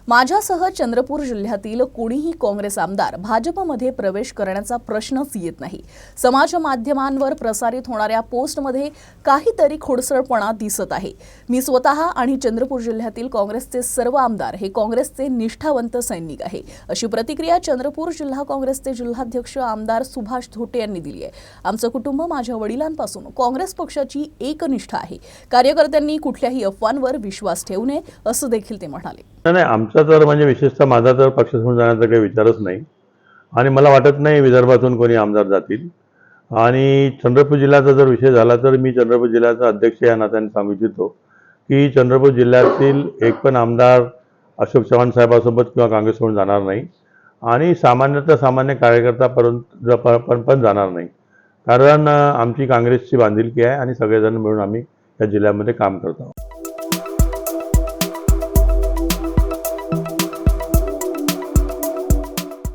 माझ्यासह चंद्रपूर जिल्ह्यातील कोणीही काँग्रेस आमदार भाजपमध्ये प्रवेश करण्याचा प्रश्नच येत नाही। समाज माध्यमांवर प्रसारित होणाऱ्या पोस्टमध्ये काहीतरी खोडसळपणा दिसत आहे। मी स्वतः आणि चंद्रपूर जिल्ह्यातील काँग्रेसचे सर्व आमदार हे काँग्रेसचे निष्ठावंत सैनिक आहे, अशी प्रतिक्रिया चंद्रपूर जिल्हा काँग्रेसचे जिल्हाध्यक्ष आमदार सुभाष धोटे यांनी दिली आहे। आमचं कुटुंब माझ्या वडिलांपासून काँग्रेस पक्षाची एकनिष्ठा आहे। कार्यकर्त्यांनी कुठल्याही अफवांवर विश्वास ठेवू नये असं देखील ते म्हणाले। नाही, आमचा तर म्हणजे विशेषतः माझा तर पक्ष सोडून जाण्याचा काही विचारच नाही आणि मला वाटत नाही विदर्भातून कोणी आमदार जातील। आणि चंद्रपूर जिल्ह्याचा जर विषय झाला तर मी चंद्रपूर जिल्ह्याचा अध्यक्ष या नात्याने सांगू इच्छितो की चंद्रपूर जिल्ह्यातील एक पण आमदार अशोक चव्हाण साहेबांसोबत किंवा काँग्रेस सोडून जाणार नाही आणि सामान्यतः सामान्य कार्यकर्त्यापर्यंत पण जाणार नाही, कारण आमची काँग्रेसची बांधिलकी आहे आणि सगळेजण मिळून आम्ही या जिल्ह्यामध्ये काम करतो।